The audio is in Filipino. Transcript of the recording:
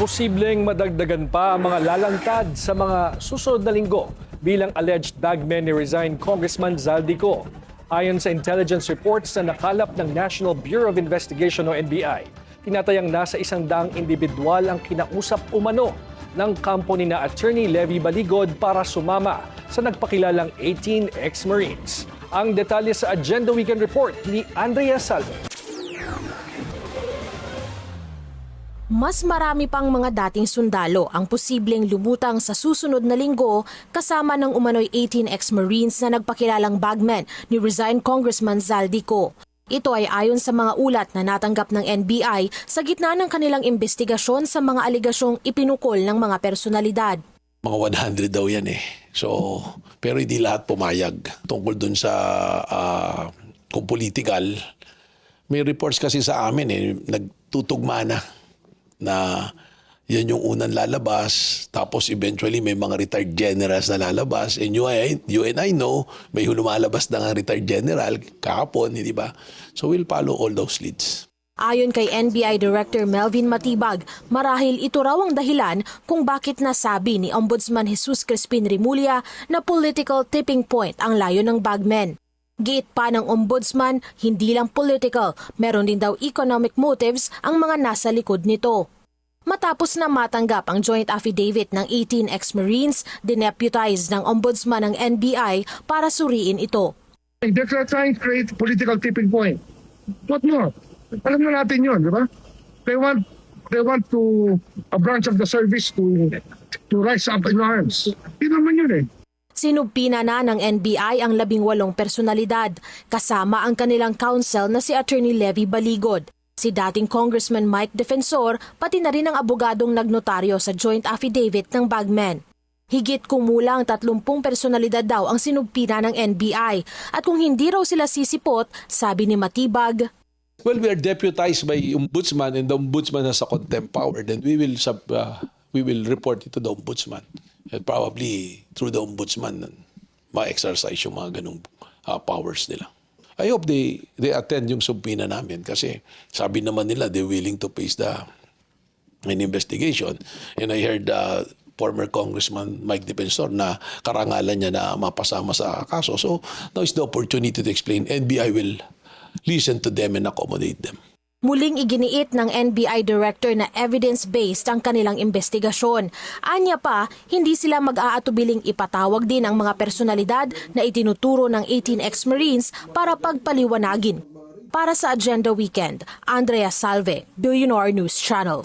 Posibleng madagdagan pa ang mga lalantad sa mga susunod na linggo bilang alleged bagman ni resigned Congressman Zaldico. Ayon sa intelligence reports na nakalap ng National Bureau of Investigation o NBI, tinatayang nasa 100 individual ang kinausap umano ng kampo ni na Attorney Levy Baligod para sumama sa nagpakilalang 18 ex-Marines. Ang detalye sa Agenda Weekend Report ni Andrea Salve. Mas marami pang mga dating sundalo ang posibleng lumutang sa susunod na linggo kasama ng umano'y 18 ex-Marines na nagpakilalang bagman ni resigned Congressman Zaldico. Ito ay ayon sa mga ulat na natanggap ng NBI sa gitna ng kanilang investigasyon sa mga aligasyong ipinukol ng mga personalidad. Mga 100 daw yan eh. So, pero hindi lahat pumayag tungkol dun sa kung political. May reports kasi sa amin eh, nagtutugma na yan yung unang lalabas, tapos eventually may mga retired generals na lalabas, and you and I know, may lumalabas na nga retired general kahapon, hindi ba? So we'll follow all those leads. Ayon kay NBI Director Melvin Matibag, marahil ito raw ang dahilan kung bakit nasabi ni Ombudsman Jesus Crispin Remulla na political tipping point ang layo ng bagmen. Giit pa ng Ombudsman, hindi lang political, meron din daw economic motives ang mga nasa likod nito. Matapos na matanggap ang joint affidavit ng 18 ex-Marines, dineputize ng Ombudsman ng NBI para suriin ito. They're trying to create political tipping point. What more? Alam na natin yun, di ba? They want to a branch of the service to rise up in arms. Hindi naman yun eh. Sinubpina na ng NBI ang 18 personalidad, kasama ang kanilang counsel na si Attorney Levy Baligod, si dating Congressman Mike Defensor, pati na rin ang abogadong nagnotaryo sa joint affidavit ng bagmen. Higit kumulang 30 personalidad daw ang sinubpina ng NBI at kung hindi raw sila sisipot, sabi ni Matibag, Well, we are deputized by Ombudsman and the Ombudsman has a contempt power. Then we will report it to the Ombudsman. And probably through the Ombudsman, ma-exercise yung mga ganung powers nila. I hope they attend yung subpoena namin kasi sabi naman nila they're willing to face an investigation. And I heard former Congressman Mike Defensor na karangalan niya na mapasama sa kaso. So now is the opportunity to explain. NBI will listen to them and accommodate them. Muling iginiit ng NBI Director na evidence-based ang kanilang investigasyon. Anya pa, hindi sila mag-aatubiling ipatawag din ang mga personalidad na itinuturo ng 18 ex-Marines para pagpaliwanagin. Para sa Agenda Weekend, Andrea Salve, Billionaire News Channel.